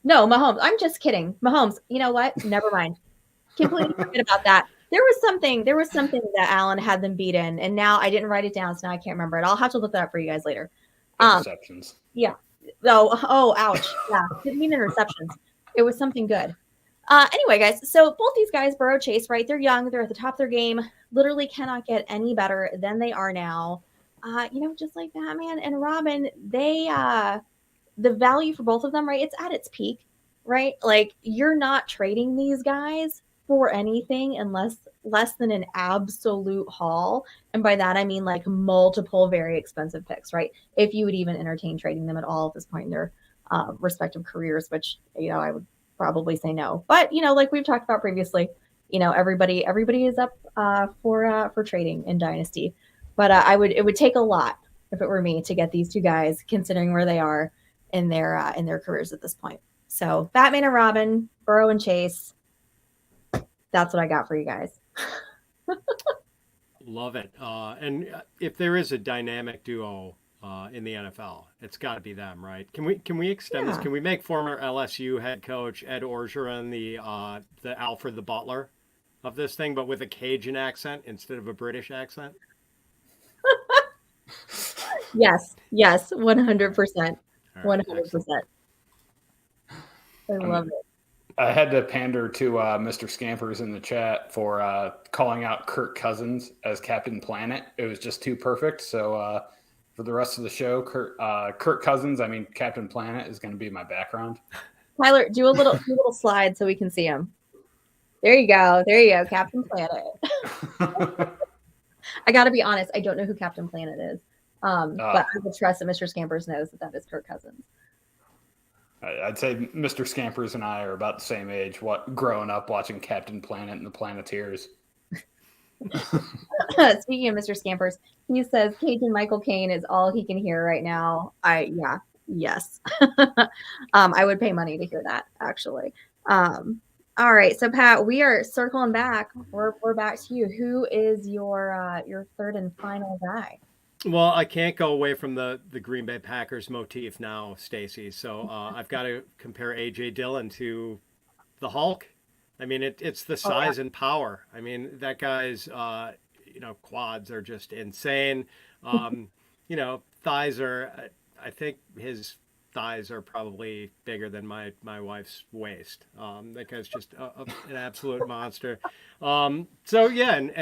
No, Mahomes. I'm just kidding. Mahomes. You know what? Never mind. Completely forget about that. There was something that Allen had them beat in, and now I didn't write it down, so now I can't remember it. I'll have to look that up for you guys later. Interceptions. Yeah. Oh, ouch. Yeah. Didn't mean interceptions. It was something good. Anyway, guys, so both these guys, Burrow, Chase, right? They're young. They're at the top of their game. Literally cannot get any better than they are now. Just like Batman and Robin, the value for both of them, right? It's at its peak, right? Like you're not trading these guys for anything unless less than an absolute haul. And by that, I mean like multiple very expensive picks, right? If you would even entertain trading them at all at this point in their respective careers, which, I would probably say no. But, like we've talked about previously, everybody is up for trading in Dynasty. But it would take a lot if it were me to get these 2 guys, considering where they are in their careers at this point. So Batman and Robin, Burrow and Chase. That's what I got for you guys. Love it. And if there is a dynamic duo in the NFL, it's got to be them, right? Can we extend this? Can we make former LSU head coach Ed Orgeron the Alfred the Butler of this thing, but with a Cajun accent instead of a British accent? Yes, 100%. 100%. I love it. I had to pander to Mr. Scampers in the chat for calling out Kirk Cousins as Captain Planet. It was just too perfect. So for the rest of the show, Kirk Cousins, Captain Planet is going to be my background. Tyler, do a little slide so we can see him. There you go, Captain Planet. I got to be honest, I don't know who Captain Planet is. But I would trust that Mr. Scampers knows that is Kirk Cousins. I'd say Mr. Scampers and I are about the same age, growing up watching Captain Planet and the Planeteers. Speaking of Mr. Scampers, he says Cajun Michael Caine is all he can hear right now. Yes. I would pay money to hear that, actually. All right, so Pat, we are circling back. We're back to you. Who is your third and final guy? Well, I can't go away from the Green Bay Packers motif now, Stacy. So I've got to compare A.J. Dillon to the Hulk. It's the size and power. That guy's, quads are just insane. Thighs are, I think his thighs are probably bigger than my wife's waist. That guy's just an absolute monster. And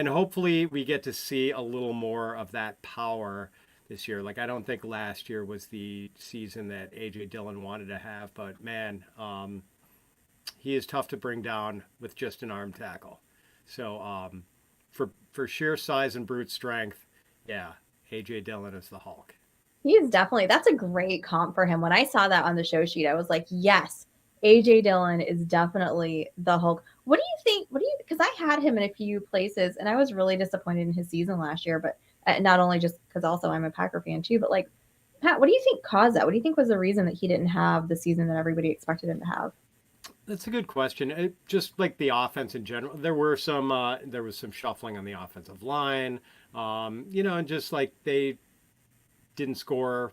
hopefully we get to see a little more of that power this year. Like, I don't think last year was the season that A.J. Dillon wanted to have, but man, he is tough to bring down with just an arm tackle. So for sheer size and brute strength, yeah, A.J. Dillon is the Hulk. He is definitely, that's a great comp for him. When I saw that on the show sheet, I was like, yes, A.J. Dillon is definitely the Hulk. What do you think? Because I had him in a few places and I was really disappointed in his season last year, but not only just because also I'm a Packer fan too, but like, Pat, what do you think caused that? What do you think was the reason that he didn't have the season that everybody expected him to have? That's a good question. Just like the offense in general, there was some shuffling on the offensive line, and just like they didn't score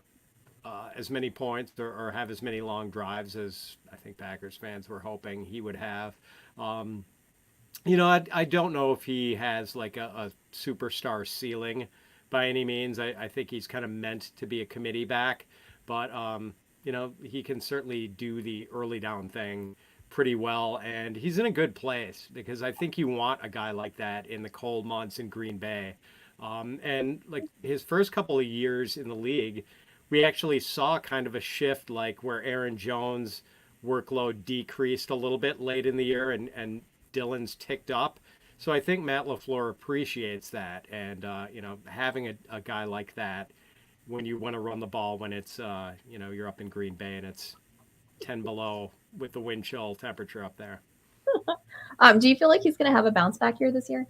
as many points or have as many long drives as I think Packers fans were hoping he would have. I don't know if he has like a superstar ceiling, by any means. I think he's kind of meant to be a committee back, but he can certainly do the early down thing pretty well, and he's in a good place because I think you want a guy like that in the cold months in Green Bay. And like his first couple of years in the league, we actually saw kind of a shift, like where Aaron Jones' workload decreased a little bit late in the year, and Dylan's ticked up. So I think Matt LaFleur appreciates that, and having a guy like that when you want to run the ball when it's you're up in Green Bay and it's 10 below with the wind chill temperature up there. Do you feel like he's going to have a bounce back year this year?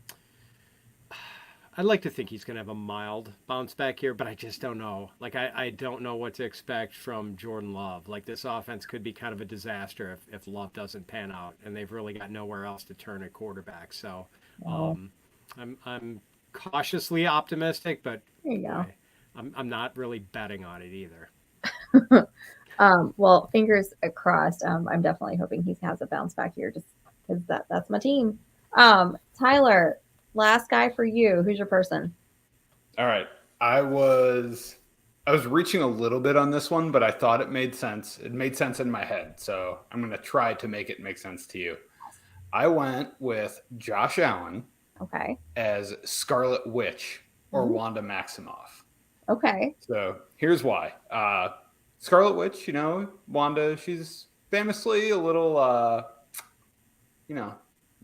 I'd like to think he's going to have a mild bounce back here, but I just don't know. Like, I don't know what to expect from Jordan Love. Like, this offense could be kind of a disaster if Love doesn't pan out, and they've really got nowhere else to turn at quarterback. So I'm cautiously optimistic, but there you go. I'm not really betting on it either. Well, fingers crossed. I'm definitely hoping he has a bounce back here just because that's my team. Tyler, last guy for you. Who's your person? All right. I was reaching a little bit on this one, but I thought it made sense. It made sense in my head. So I'm going to try to make it make sense to you. I went with Josh Allen as Scarlet Witch or Wanda Maximoff. Okay. So here's why. Scarlet Witch, Wanda, she's famously a little,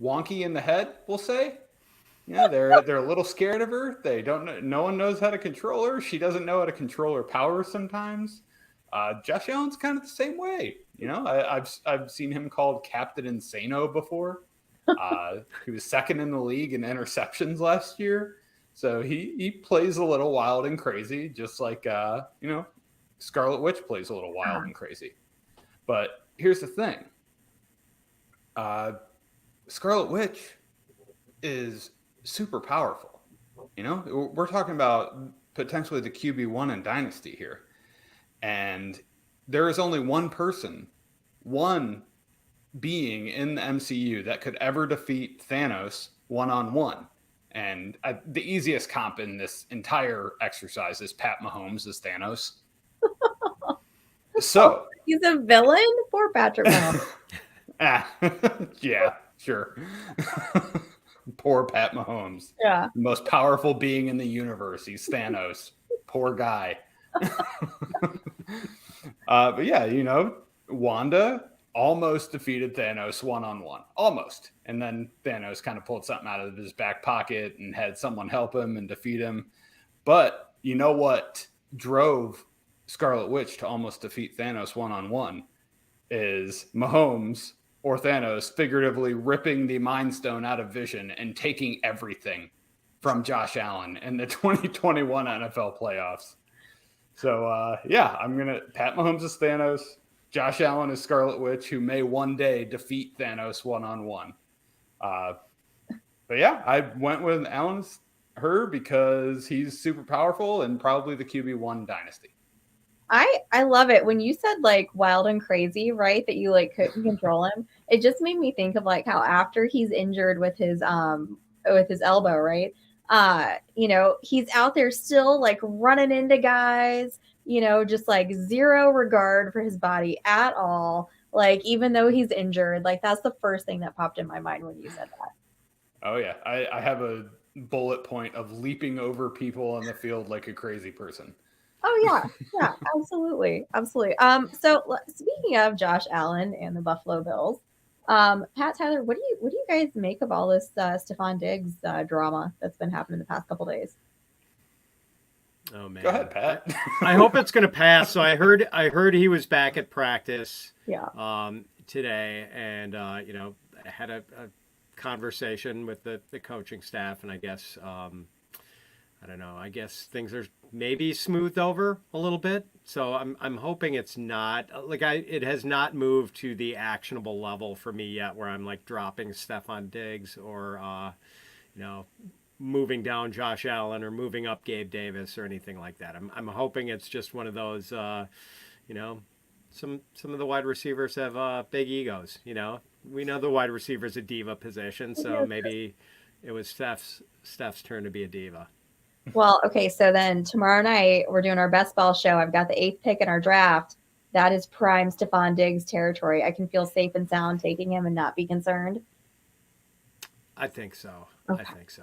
wonky in the head, we'll say. Yeah, they're a little scared of her. They don't know, no one knows how to control her. She doesn't know how to control her powers sometimes. Josh Allen's kind of the same way. I've seen him called Captain Insano before. He was second in the league in interceptions last year. So he plays a little wild and crazy, just like Scarlet Witch plays a little wild and crazy. But here's the thing. Scarlet Witch is super powerful. We're talking about potentially the QB1 in Dynasty here. And there is only one being in the MCU that could ever defeat Thanos one-on-one. And the easiest comp in this entire exercise is Pat Mahomes as Thanos. So he's a villain? Poor Patrick Mahomes. Yeah, sure. Poor Pat Mahomes. Yeah. The most powerful being in the universe. He's Thanos. Poor guy. But yeah, Wanda almost defeated Thanos one-on-one. Almost. And then Thanos kind of pulled something out of his back pocket and had someone help him and defeat him. But you know what drove Scarlet Witch to almost defeat Thanos one-on-one is Mahomes or Thanos figuratively ripping the Mind Stone out of Vision and taking everything from Josh Allen in the 2021 NFL playoffs. So, I'm going to Pat Mahomes is Thanos. Josh Allen is Scarlet Witch, who may one day defeat Thanos one-on-one. But yeah, I went with her because he's super powerful and probably the QB1 Dynasty. I love it. When you said like wild and crazy, right, that you like couldn't control him, it just made me think of like how after he's injured with his elbow, right? He's out there still like running into guys, just like zero regard for his body at all. Like, even though he's injured, like that's the first thing that popped in my mind when you said that. Oh yeah. I have a bullet point of leaping over people on the field like a crazy person. Oh yeah, absolutely. So speaking of Josh Allen and the Buffalo Bills, Pat, Tyler, what do you guys make of all this Stephon Diggs drama that's been happening the past couple days? Oh man, go ahead, Pat. I hope it's going to pass. So I heard he was back at practice. Today, and I had a conversation with the coaching staff, and I guess. I don't know. I guess things are maybe smoothed over a little bit. So I'm hoping it's not it has not moved to the actionable level for me yet, where I'm like dropping Stephon Diggs or moving down Josh Allen or moving up Gabe Davis or anything like that. I'm hoping it's just one of those. Some of the wide receivers have big egos. We know the wide receiver's a diva position, so maybe it was Steph's turn to be a diva. Well, okay, so then tomorrow night we're doing our best ball show. I've got the 8th pick in our draft. That is prime Stephon Diggs territory. I can feel safe and sound taking him and not be concerned. I think so. Okay. I think so.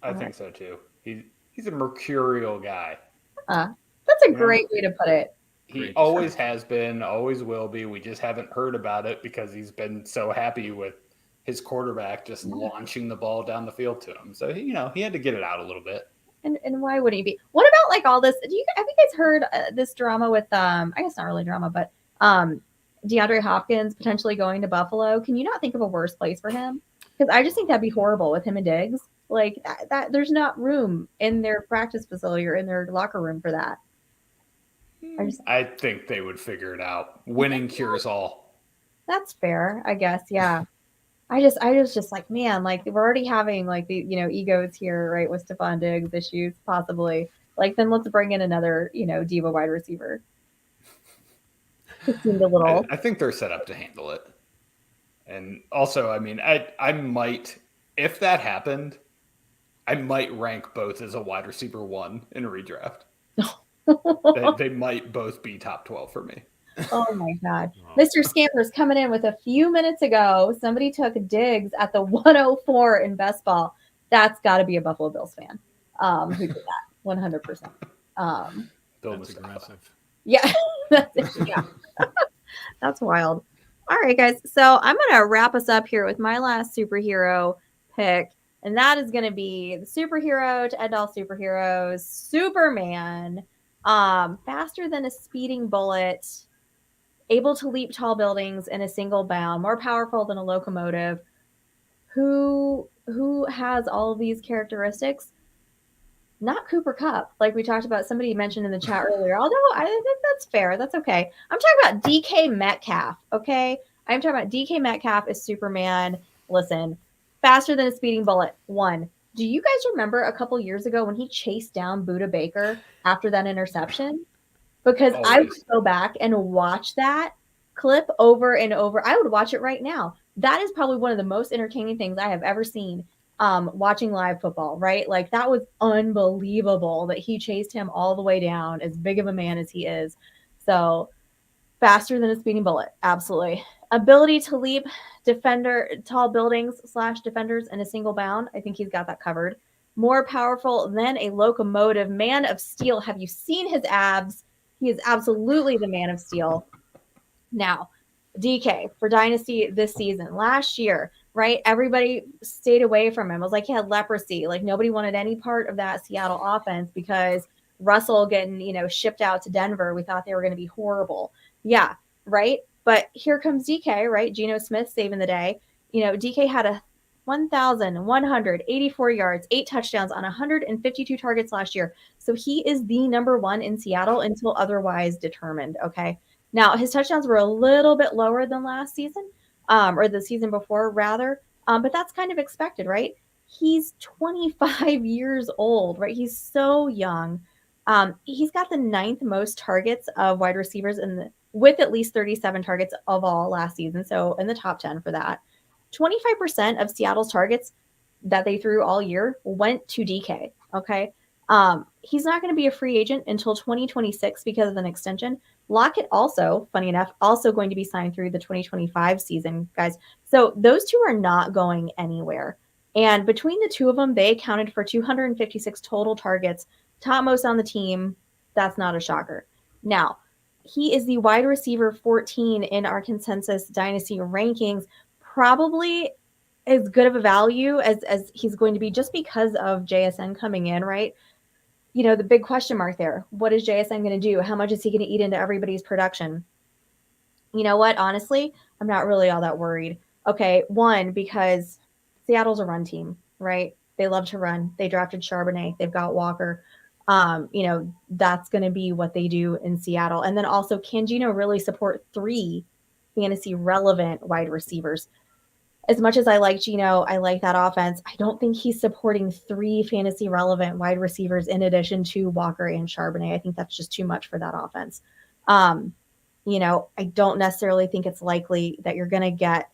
I think so too. He's a mercurial guy. That's a great way to put it. He always has been, always will be. We just haven't heard about it because he's been so happy with his quarterback just launching the ball down the field to him. So he had to get it out a little bit. And why wouldn't he be? What about like all this? Have you guys heard this drama with I guess not really drama, but DeAndre Hopkins potentially going to Buffalo? Can you not think of a worse place for him? Because I just think that'd be horrible with him and Diggs. Like that there's not room in their practice facility or in their locker room for that. I think they would figure it out. Winning cures all. That's fair, I guess. Yeah. I was just like, man, like we're already having like the egos here, right, with Stephon Diggs issues, possibly. Like then let's bring in another diva wide receiver. It seemed a little. I think they're set up to handle it. And also, I mean, I might, if that happened, I might rank both as a wide receiver 1 in a redraft. They might both be top 12 for me. Oh my God. Mr. Scamper's coming in with a few minutes ago. Somebody took Diggs at the 104 in best ball. That's got to be a Buffalo Bills fan who did that 100%. That's aggressive. Yeah. Yeah. That's wild. All right, guys. So I'm going to wrap us up here with my last superhero pick. And that is going to be the superhero to end all superheroes, Superman. Faster than a speeding bullet, able to leap tall buildings in a single bound, more powerful than a locomotive. Who has all of these characteristics? Not Cooper Kupp, like we talked about. Somebody mentioned in the chat earlier. Although I think that's fair. That's okay. I'm talking about DK Metcalf. Okay, I'm talking about DK Metcalf as Superman. Listen, faster than a speeding bullet. One. Do you guys remember a couple years ago when he chased down Buda Baker after that interception? Because I would go back and watch that clip over and over. I would watch it right now. That is probably one of the most entertaining things I have ever seen watching live football, right? Like that was unbelievable that he chased him all the way down, as big of a man as he is. So faster than a speeding bullet. Absolutely. Ability to leap tall buildings / defenders in a single bound. I think he's got that covered. More powerful than a locomotive. Man of steel. Have you seen his abs? He is absolutely the man of steel. Now, DK for Dynasty this season. Last year, right? Everybody stayed away from him. It was like he had leprosy. Like nobody wanted any part of that Seattle offense because Russell getting, shipped out to Denver. We thought they were going to be horrible. Yeah, right? But here comes DK, right? Geno Smith saving the day. DK had a 1,184 yards, 8 touchdowns on 152 targets last year. So he is the number 1 in Seattle until otherwise determined, okay? Now, his touchdowns were a little bit lower than last season, or the season before, rather. But that's kind of expected, right? He's 25 years old, right? He's so young. He's got the 9th most targets of wide receivers with at least 37 targets of all last season. So in the top 10 for that. 25% of Seattle's targets that they threw all year went to DK. Okay. He's not going to be a free agent until 2026 because of an extension. Lockett also, funny enough, also going to be signed through the 2025 season, guys. So those two are not going anywhere. And between the two of them, they accounted for 256 total targets, top most on the team. That's not a shocker. Now, he is the wide receiver 14 in our consensus dynasty rankings. Probably as good of a value as he's going to be just because of JSN coming in, right? The big question mark there. What is JSN going to do? How much is he going to eat into everybody's production? You know what? Honestly, I'm not really all that worried. Okay, one, because Seattle's a run team, right? They love to run. They drafted Charbonnet. They've got Walker. That's going to be what they do in Seattle. And then also, can Geno really support 3 fantasy relevant wide receivers? As much as I like Geno, I like that offense. I don't think he's supporting 3 fantasy relevant wide receivers in addition to Walker and Charbonnet. I think that's just too much for that offense. I don't necessarily think it's likely that you're going to get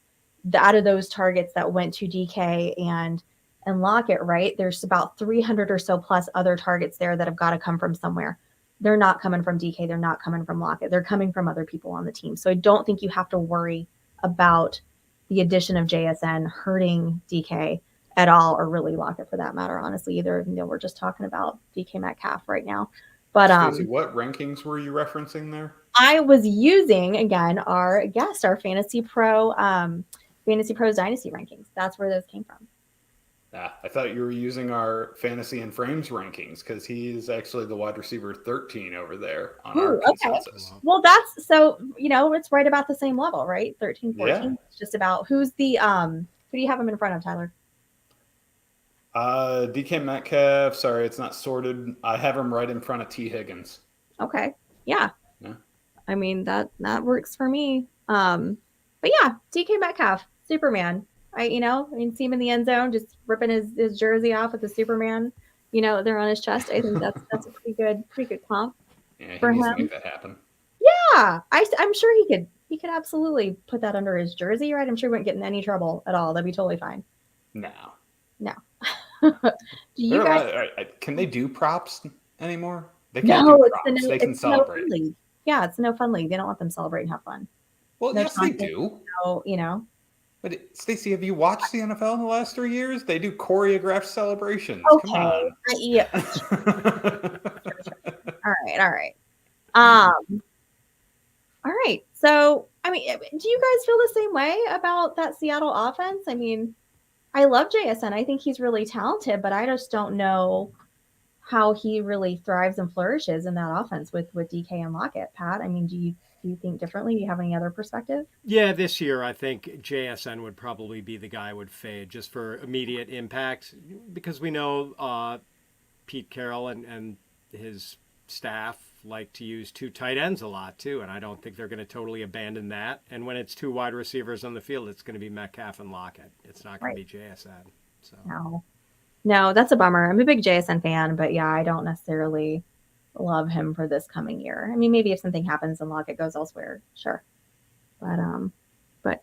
out of those targets that went to DK and and Lockett, right? There's about 300 or so plus other targets there that have got to come from somewhere. They're not coming from DK. They're not coming from Lockett. They're coming from other people on the team. So I don't think you have to worry about the addition of JSN hurting DK at all, or really Lockett for that matter, honestly. Either, we're just talking about DK Metcalf right now. But Stacey, what rankings were you referencing there? I was using, again, our Fantasy Pro's Dynasty rankings. That's where those came from. I thought you were using our Fantasy and Frames rankings, because he's actually the wide receiver 13 over there on our consensus. Okay. Well, that's so, it's right about the same level, right? 13, 14. Yeah. It's just about who's the who do you have him in front of, Tyler? DK Metcalf. Sorry, it's not sorted. I have him right in front of T. Higgins. Okay. Yeah. I mean, that works for me. But yeah, DK Metcalf, Superman. See him in the end zone, just ripping his jersey off with the Superman, there on his chest. I think that's a pretty good comp. Yeah, for he needs him. to make that happen. Yeah, I'm sure he could absolutely put that under his jersey, right? I'm sure he wouldn't get in any trouble at all. That'd be totally fine. No. Do you guys? Can they do props anymore? They can't do props. They can celebrate. No yeah, it's no fun league. They don't let them celebrate and have fun. Well, yes, they do. But Stacey, have you watched the NFL in the last 3 years? They do choreographed celebrations. Okay. Come on. Yeah. All right. All right. So, do you guys feel the same way about that Seattle offense? I love JSN. I think he's really talented, but I just don't know how he really thrives and flourishes in that offense with DK and Lockett. Pat, do you think differently? Do you have any other perspective? Yeah, this year I think JSN would probably be the guy I would fade just for immediate impact, because we know Pete Carroll and his staff like to use two tight ends a lot too, and I don't think they're going to totally abandon that. And when it's two wide receivers on the field, it's going to be Metcalf and Lockett. It's not going to be JSN. So no, that's a bummer. I'm a big JSN fan, but yeah, I don't necessarily love him for this coming year. Maybe if something happens and Lockett goes elsewhere, sure, but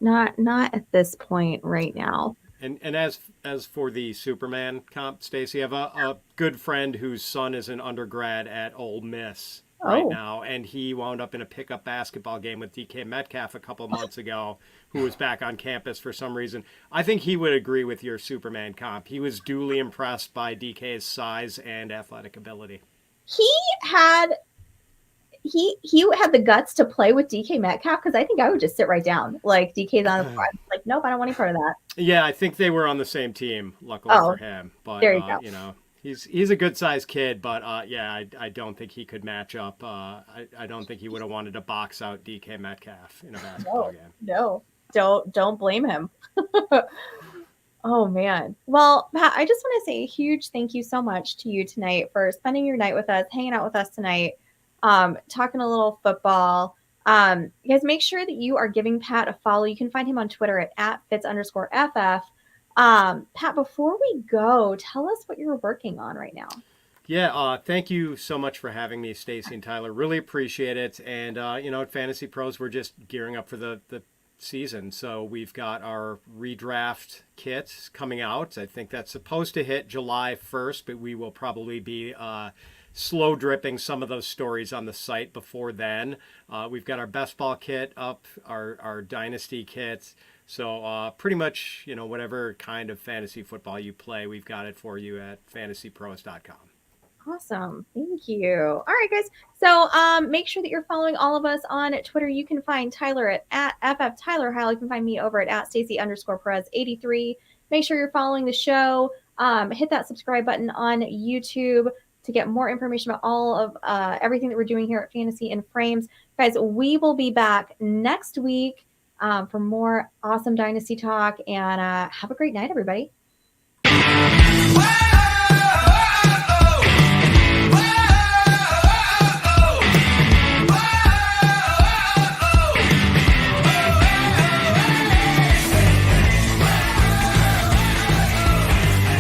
not at this point right now. And as for the Superman comp, Stacey, I have a good friend whose son is an undergrad at Ole Miss right now, and he wound up in a pickup basketball game with DK Metcalf a couple of months ago, who was back on campus for some reason. I think he would agree with your Superman comp. He was duly impressed by DK's size and athletic ability. He had the guts to play with DK Metcalf, because I think I would just sit right down. Like, DK's on the front. Like, nope, I don't want any part of that. Yeah, I think they were on the same team, luckily for him. But there you go. He's a good sized kid, but I don't think he could match up. I don't think he would have wanted to box out DK Metcalf in a basketball game. No, don't blame him. Oh man. Well, Pat, I just want to say a huge thank you so much to you tonight for spending your night with us, hanging out with us tonight, talking a little football. You guys, make sure that you are giving Pat a follow. You can find him on Twitter at @Fitz_FF. Pat, before we go, tell us what you're working on right now. Yeah, thank you so much for having me, Stacy and Tyler. Really appreciate it. And, at Fantasy Pros, we're just gearing up for the season. So we've got our redraft kit coming out. I think that's supposed to hit July 1st, but we will probably be slow dripping some of those stories on the site before then. We've got our best ball kit up, our dynasty kits. So pretty much, whatever kind of fantasy football you play, we've got it for you at fantasypros.com. Awesome. Thank you. All right, guys. So make sure that you're following all of us on Twitter. You can find Tyler at FF Tyler Heil. You can find me over at Stacy_Perez83. Make sure you're following the show. Hit that subscribe button on YouTube to get more information about all of everything that we're doing here at Fantasy and Frames. Guys, we will be back next week for more awesome Dynasty talk. And have a great night, everybody.